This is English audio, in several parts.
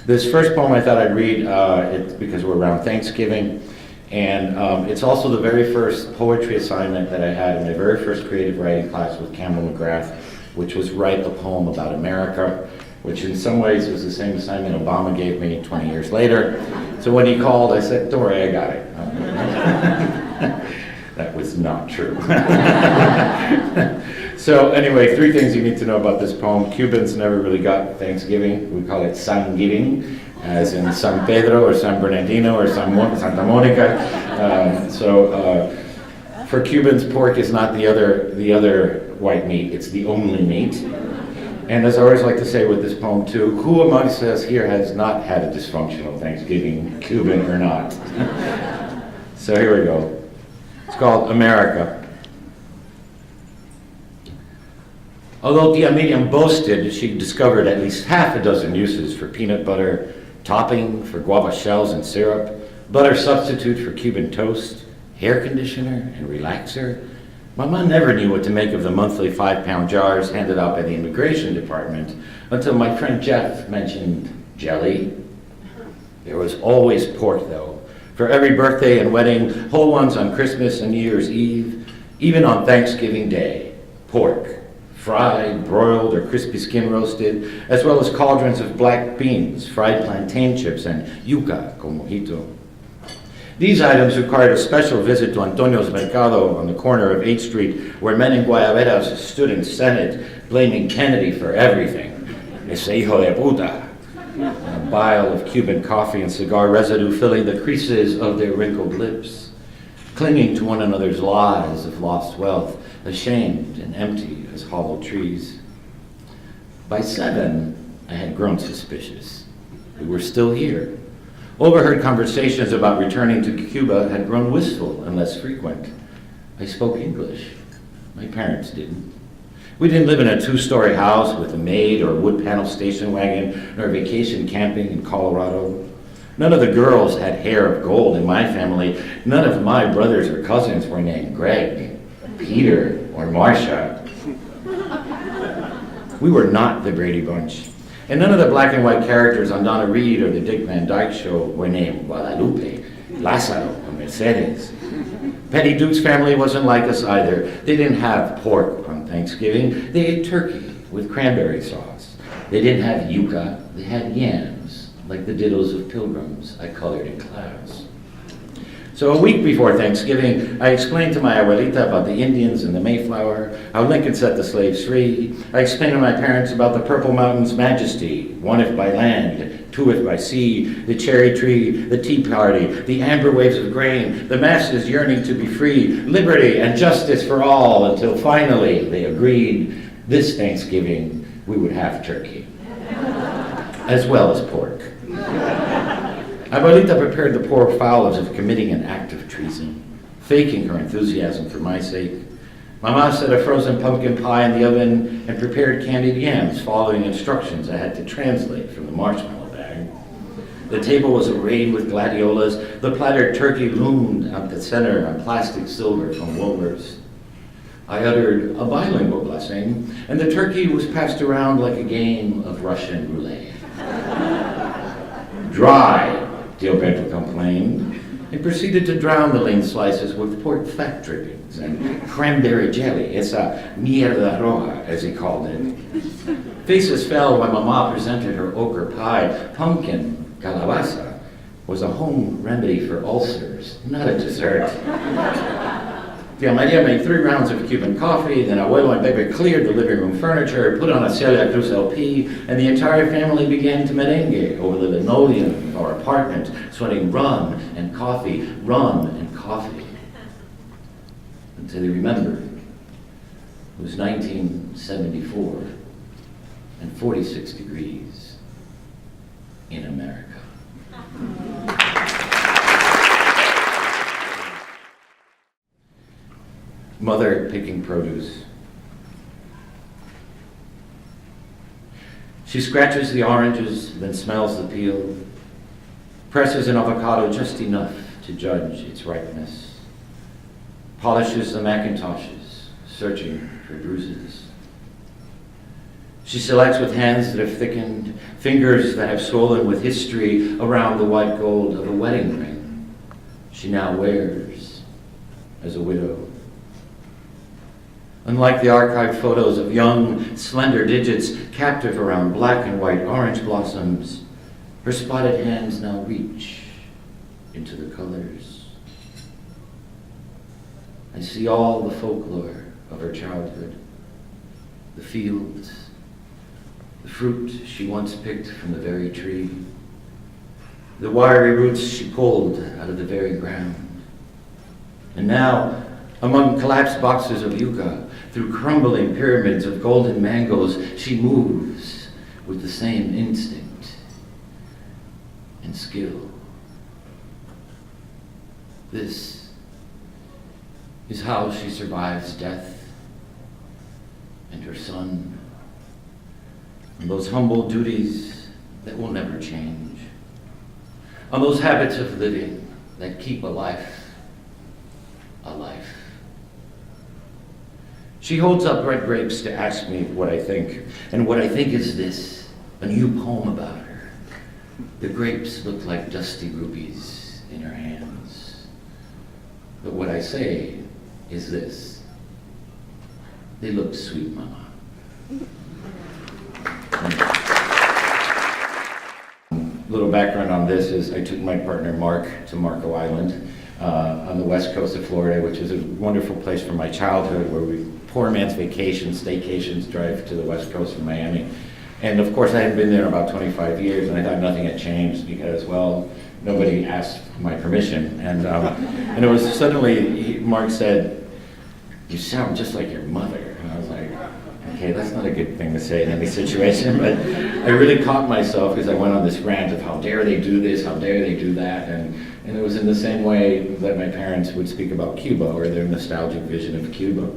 This first poem I thought I'd read it's because we're around Thanksgiving, and it's also the very first poetry assignment that I had in my very first creative writing class with Campbell McGrath, which was write a poem about America, which in some ways was the same assignment Obama gave me 20 years later. So when he called, I said, "Don't worry, I got it." That was not true. So anyway, 3 things you need to know about this poem. Cubans never really got Thanksgiving. We call it San-giving, as in San Pedro or San Bernardino or Santa Monica. For Cubans, pork is not the other white meat, it's the only meat. And as I always like to say with this poem too, who amongst us here has not had a dysfunctional Thanksgiving, Cuban or not? So here we go. It's called America. Although Tia Miriam boasted she discovered at least half a dozen uses for peanut butter, topping for guava shells and syrup, butter substitute for Cuban toast, hair conditioner and relaxer, Mama never knew what to make of the monthly 5-pound jars handed out by the immigration department until my friend Jeff mentioned jelly. There was always pork though. For every birthday and wedding, whole ones on Christmas and New Year's Eve, even on Thanksgiving Day, pork. Fried, broiled, or crispy skin roasted, as well as cauldrons of black beans, fried plantain chips, and yuca con mojito. These items required a special visit to Antonio's Mercado on the corner of 8th Street, where men in guayaberas stood in Senate, blaming Kennedy for everything. Ese hijo de puta. A vial of Cuban coffee and cigar residue filling the creases of their wrinkled lips, clinging to one another's lies of lost wealth, ashamed and empty as hollow trees. By 7, I had grown suspicious. We were still here. Overheard conversations about returning to Cuba had grown wistful and less frequent. I spoke English. My parents didn't. We didn't live in a 2-story house with a maid or a wood panel station wagon, nor vacation camping in Colorado. None of the girls had hair of gold in my family. None of my brothers or cousins were named Greg, Peter, or Marcia. We were not the Brady Bunch. And none of the black and white characters on Donna Reed or the Dick Van Dyke Show were named Guadalupe, Lázaro, or Mercedes. Petty Duke's family wasn't like us either. They didn't have pork on Thanksgiving. They ate turkey with cranberry sauce. They didn't have yuca. They had yams, like the dittos of pilgrims I colored in class. So a week before Thanksgiving, I explained to my abuelita about the Indians and the Mayflower, how Lincoln set the slaves free. I explained to my parents about the Purple Mountain's majesty, 1 if by land, 2 if by sea, the cherry tree, the tea party, the amber waves of grain, the masses yearning to be free, liberty and justice for all, until finally they agreed this Thanksgiving we would have turkey, as well as pork. Abuelita prepared the poor fowl as if committing an act of treason, faking her enthusiasm for my sake. Mama set a frozen pumpkin pie in the oven and prepared candied yams, following instructions I had to translate from the marshmallow bag. The table was arrayed with gladiolas. The plattered turkey loomed at the center on plastic silver from Woolworths. I uttered a bilingual blessing, and the turkey was passed around like a game of Russian roulette. Dry, Gilberto complained, and proceeded to drown the lean slices with pork fat drippings and cranberry jelly, esa mierda roja, as he called it. Faces fell when Mama presented her ochre pie. Pumpkin, calabaza, was a home remedy for ulcers, not a dessert. Tia Maria made 3 rounds of Cuban coffee, then Abuelo and Pepe cleared the living room furniture, put on a Celia Cruz LP, and the entire family began to merengue over the linoleum of our apartment, sweating rum and coffee, until they remembered it was 1974 and 46 degrees in America. Mother picking produce. She scratches the oranges, then smells the peel, presses an avocado just enough to judge its ripeness, polishes the Macintoshes, searching for bruises. She selects with hands that have thickened, fingers that have swollen with history around the white gold of a wedding ring she now wears as a widow. Unlike the archived photos of young, slender digits captive around black and white orange blossoms, her spotted hands now reach into the colors. I see all the folklore of her childhood, the fields, the fruit she once picked from the very tree, the wiry roots she pulled out of the very ground. And now, among collapsed boxes of yucca, through crumbling pyramids of golden mangoes, she moves with the same instinct and skill. This is how she survives death and her son, and those humble duties that will never change, on those habits of living that keep a life alive. She holds up red grapes to ask me what I think, and what I think is this, a new poem about her. The grapes look like dusty rubies in her hands. But what I say is this, they look sweet, Mama. Little background on this is I took my partner Mark to Marco Island on the west coast of Florida, which is a wonderful place from my childhood where we poor man's vacations, staycations, drive to the west coast of Miami. And of course I had been there about 25 years and I thought nothing had changed because, well, nobody asked my permission. And it was suddenly, Mark said, "You sound just like your mother." And I was like, okay, that's not a good thing to say in any situation, but I really caught myself because I went on this rant of how dare they do this, how dare they do that, and it was in the same way that my parents would speak about Cuba or their nostalgic vision of Cuba.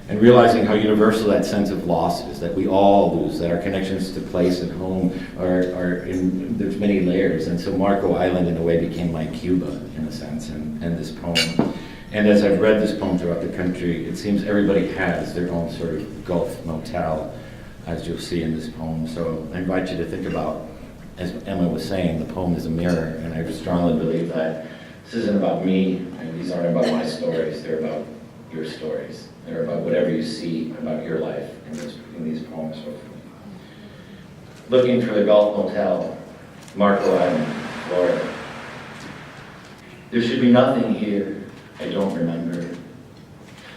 And realizing how universal that sense of loss is, that we all lose, that our connections to place and home there's many layers. And so Marco Island in a way became my Cuba in a sense, and this poem. And as I've read this poem throughout the country, it seems everybody has their own sort of Gulf motel, as you'll see in this poem. So I invite you to think about, as Emma was saying, the poem is a mirror, and I strongly believe that this isn't about me, and these aren't about my stories, they're about your stories. They're about whatever you see about your life in these poems, hopefully. Looking for the Gulf Motel, Marco Island, Florida. There should be nothing here I don't remember.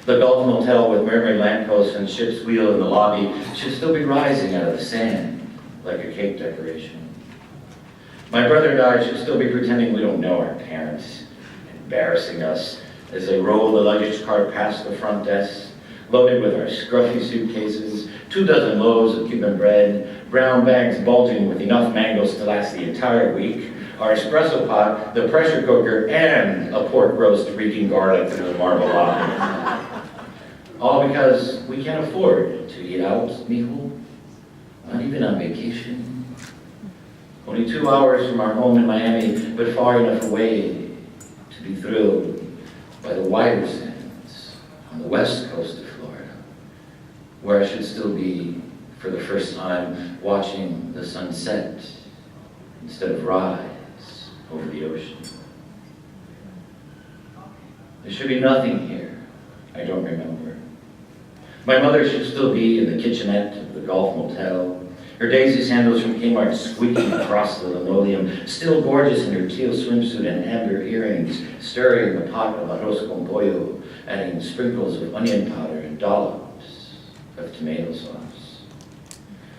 The Gulf Motel with murmuring lampposts and ship's wheel in the lobby should still be rising out of the sand like a cake decoration. My brother and I should still be pretending we don't know our parents, embarrassing us as they roll the luggage cart past the front desk, loaded with our scruffy suitcases, 24 loaves of Cuban bread, brown bags bulging with enough mangoes to last the entire week, our espresso pot, the pressure cooker, and a pork roast reeking garlic through the marble lobby. All because we can't afford to eat out, mijo, not even on vacation. Only 2 hours from our home in Miami, but far enough away to be thrilled by the wider sands on the west coast of Florida, where I should still be, for the first time, watching the sun set instead of rise over the ocean. There should be nothing here I don't remember. My mother should still be in the kitchenette of the Gulf Motel, her daisy sandals from Kmart squeaking across the linoleum, still gorgeous in her teal swimsuit and amber earrings, stirring the pot of arroz con pollo, adding sprinkles of onion powder and dollops of tomato sauce.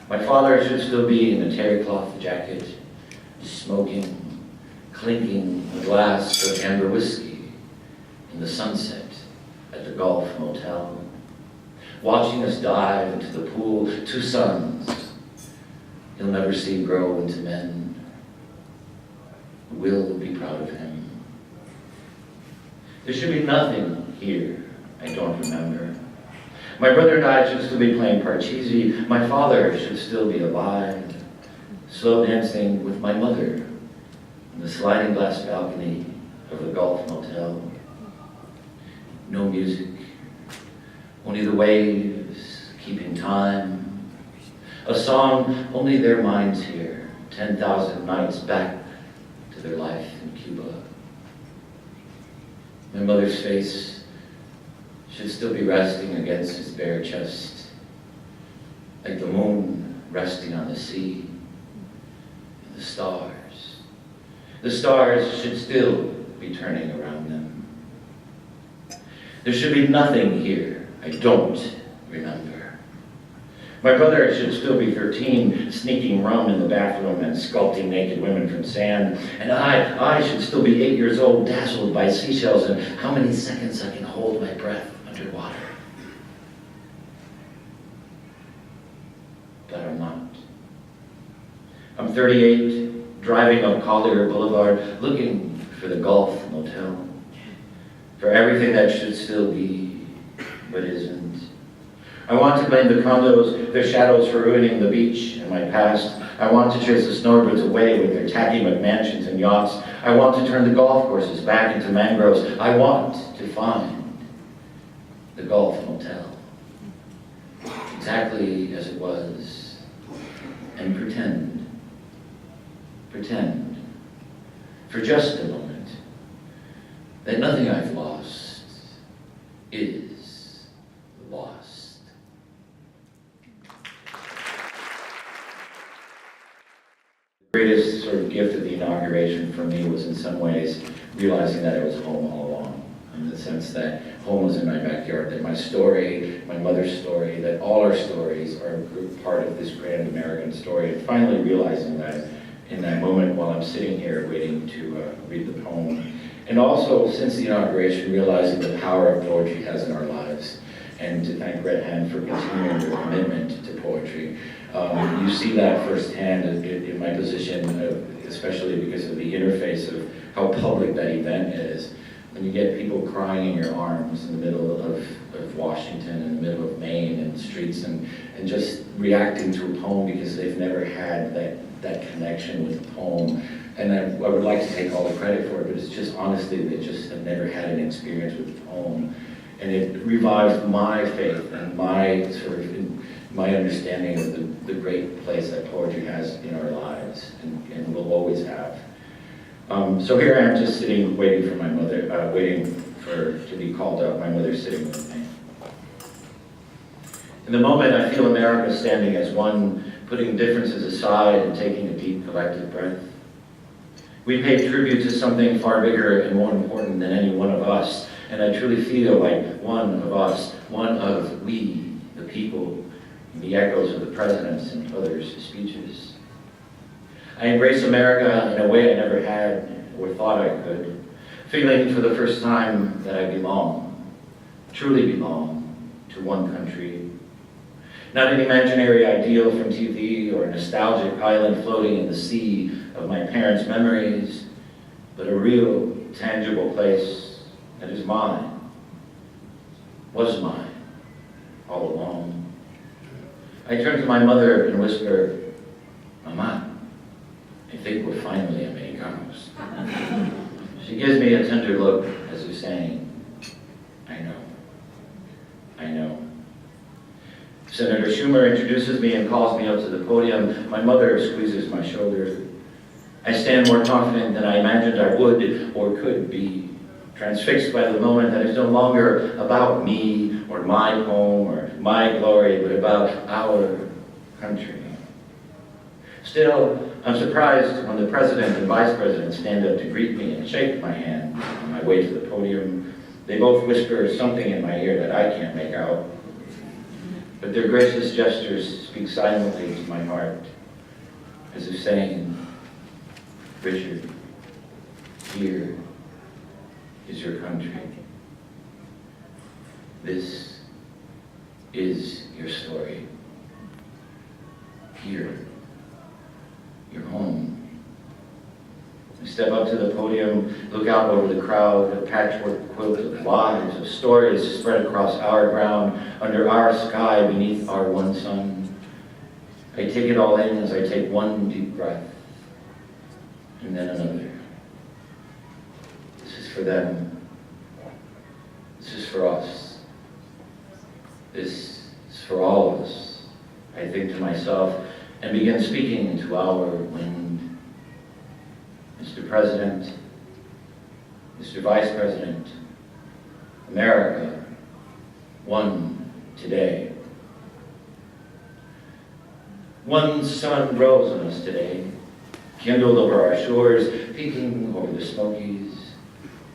My father should still be in a terry cloth jacket, smoking, clinking a glass of amber whiskey in the sunset at the Gulf Motel, watching us dive into the pool, 2 sons he'll never see grow into men who will be proud of him. There should be nothing here I don't remember. My brother and I should still be playing parcheesi. My father should still be alive, slow dancing with my mother on the sliding glass balcony of the Gulf Motel. No music, only the waves keeping time. A song only their minds hear, 10,000 nights back to their life in Cuba. My mother's face should still be resting against his bare chest, like the moon resting on the sea, and the stars. The stars should still be turning around them. There should be nothing here I don't remember. My brother should still be 13, sneaking rum in the bathroom and sculpting naked women from sand. And I should still be 8 years old, dazzled by seashells and how many seconds I can hold my breath underwater. But I'm not. I'm 38, driving up Collier Boulevard, looking for the Gulf Motel, for everything that should still be, but isn't. I want to blame the condos, their shadows for ruining the beach and my past. I want to chase the snowbirds away with their tacky McMansions and yachts. I want to turn the golf courses back into mangroves. I want to find the Gulf Motel, exactly as it was, and pretend, for just a moment, that nothing I've lost is lost. The greatest sort of gift of the inauguration for me was in some ways realizing that I was home all along, in the sense that home was in my backyard, that my story, my mother's story, that all our stories are part of this grand American story, and finally realizing that in that moment while I'm sitting here waiting to read the poem. And also, since the inauguration, realizing the power of poetry has in our lives, and to thank Red Hand for continuing their commitment to poetry. You see that firsthand in my position, especially because of the interface of how public that event is. When you get people crying in your arms in the middle of Washington, in the middle of Maine and streets, and just reacting to a poem because they've never had that connection with the poem. And I would like to take all the credit for it, but it's just honestly, they just have never had an experience with the poem. And it revived my faith and my sort of my understanding of the great place that poetry has in our lives and will always have. So here I am just sitting, waiting for my mother, to be called up. My mother's sitting with me. In the moment, I feel America standing as one, putting differences aside and taking a deep collective breath. We pay tribute to something far bigger and more important than any one of us. And I truly feel like one of us, one of we, the people, the echoes of the president's and others' speeches. I embrace America in a way I never had or thought I could, feeling for the first time that I belong, truly belong, to one country. Not an imaginary ideal from TV or a nostalgic island floating in the sea of my parents' memories, but a real, tangible place that is mine, was mine, all along. I turn to my mother and whisper, "Mama, I think we're finally Americanos." She gives me a tender look as if saying, "I know, I know." Senator Schumer introduces me and calls me up to the podium. My mother squeezes my shoulder. I stand more confident than I imagined I would or could be, transfixed by the moment that is no longer about me or my home or my glory, but about our country. Still, I'm surprised when the president and vice president stand up to greet me and shake my hand on my way to the podium. They both whisper something in my ear that I can't make out, but their gracious gestures speak silently to my heart, as if saying, "Richard, here is your country. This is your story. Here, your home." I step up to the podium, look out over the crowd, a patchwork quilt of lives, of stories spread across our ground, under our sky, beneath our one sun. I take it all in as I take one deep breath, and then another. This is for them. This is for us. This is for all of us, I think to myself, and begin speaking into our wind. Mr. President, Mr. Vice President, America, one today. One sun rose on us today, kindled over our shores, peeking over the Smokies,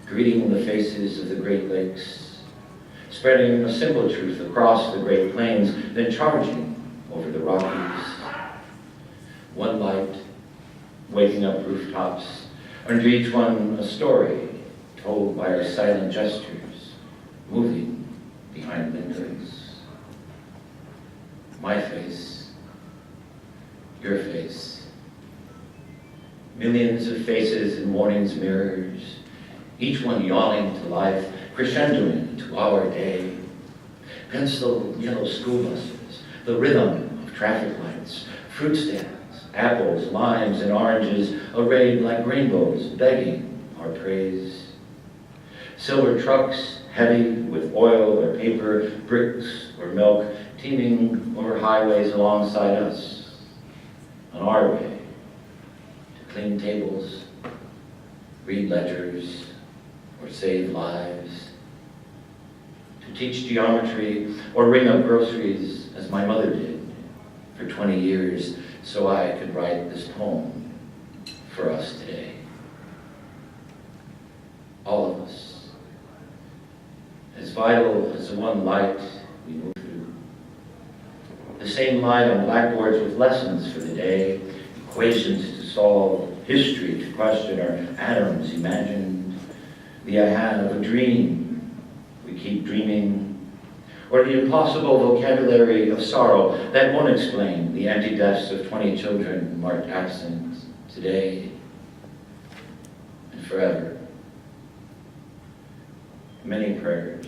greeting the faces of the Great Lakes, spreading a simple truth across the Great Plains, then charging over the Rockies. One light, waking up rooftops, under each one a story told by our silent gestures, moving behind windows. My face, your face, millions of faces in morning's mirrors, each one yawning to life, crescendoing to our day. Pencil yellow school buses, the rhythm of traffic lights, fruit stands, apples, limes, and oranges, arrayed like rainbows, begging our praise. Silver trucks, heavy with oil or paper, bricks or milk, teeming over highways alongside us, on our way to clean tables, read ledgers, or save lives, to teach geometry or ring up groceries as my mother did for 20 years so I could write this poem for us today. All of us, as vital as the one light we move through. The same light on blackboards with lessons for the day, equations to solve, history to question, or atoms imagined. The I have a dream, we keep dreaming, or the impossible vocabulary of sorrow that won't explain the empty deaths of 20 children marked absent today and forever. Many prayers,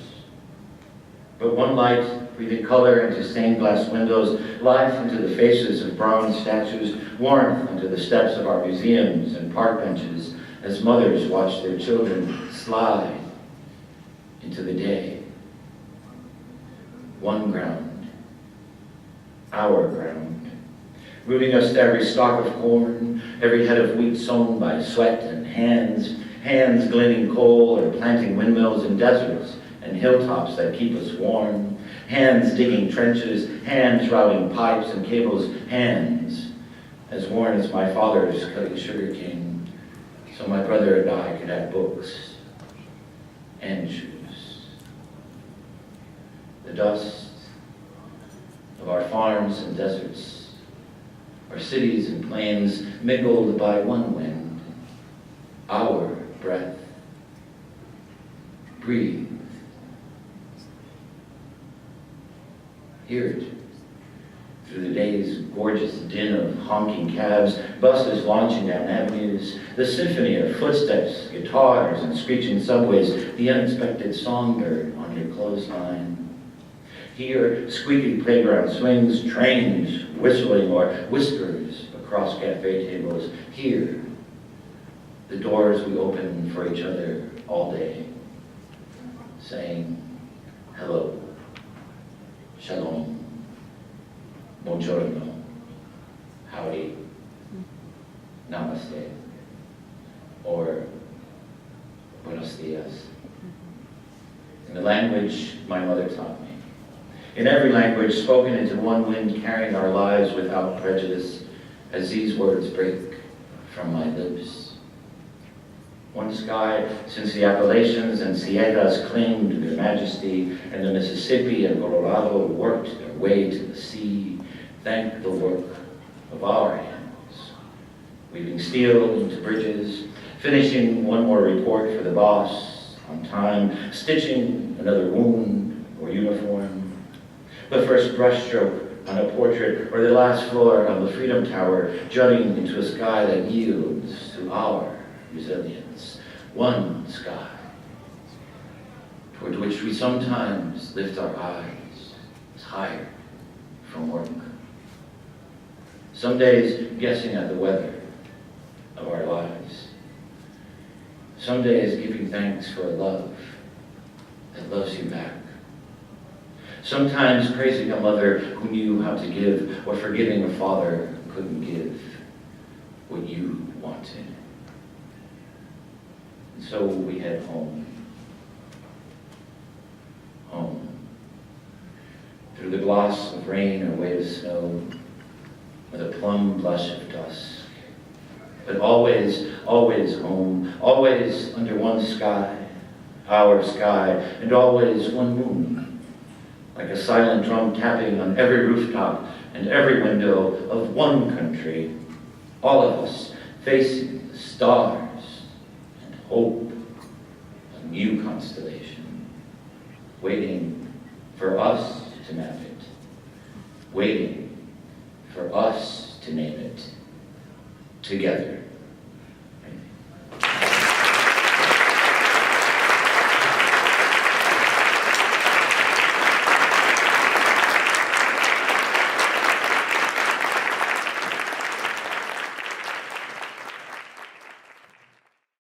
but one light breathing color into stained glass windows, life into the faces of bronze statues, warmth into the steps of our museums and park benches as mothers watch their children slide into the day. One ground, our ground, rooting us to every stalk of corn, every head of wheat sown by sweat and hands, hands gleaning coal or planting windmills in deserts and hilltops that keep us warm, hands digging trenches, hands routing pipes and cables, hands as worn as my father's cutting sugarcane, so my brother and I could have books and shoes. The dust of our farms and deserts, our cities and plains mingled by one wind, our breath. Breathe. Hear it through the day's gorgeous din of honking cabs, buses launching down avenues, the symphony of footsteps, guitars, and screeching subways, the unexpected songbird on your clothesline. Hear squeaky playground swings, trains whistling or whispers across cafe tables. Hear the doors we open for each other all day, saying hello, shalom, buongiorno, howdy, namaste, or buenos dias. In the language my mother taught me. In every language spoken into one wind, carrying our lives without prejudice, as these words break from my lips. One sky, since the Appalachians and Sierras claimed their majesty, and the Mississippi and Colorado worked their way to the sea, thank the work of our hands, weaving steel into bridges, finishing one more report for the boss on time, stitching another wound or uniform, the first brushstroke on a portrait, or the last floor on the Freedom Tower, jutting into a sky that yields to our resilience. One sky, toward which we sometimes lift our eyes, tired from work. Some days guessing at the weather of our lives. Some days giving thanks for a love that loves you back. Sometimes praising a mother who knew how to give, or forgiving a father who couldn't give what you wanted. And so we head home. Home. Through the gloss of rain or wave of snow, with a plum blush of dusk. But always, always home, always under one sky, our sky, and always one moon, like a silent drum tapping on every rooftop and every window of one country, all of us facing the stars and hope, a new constellation, waiting for us to map it, waiting for us to name it together.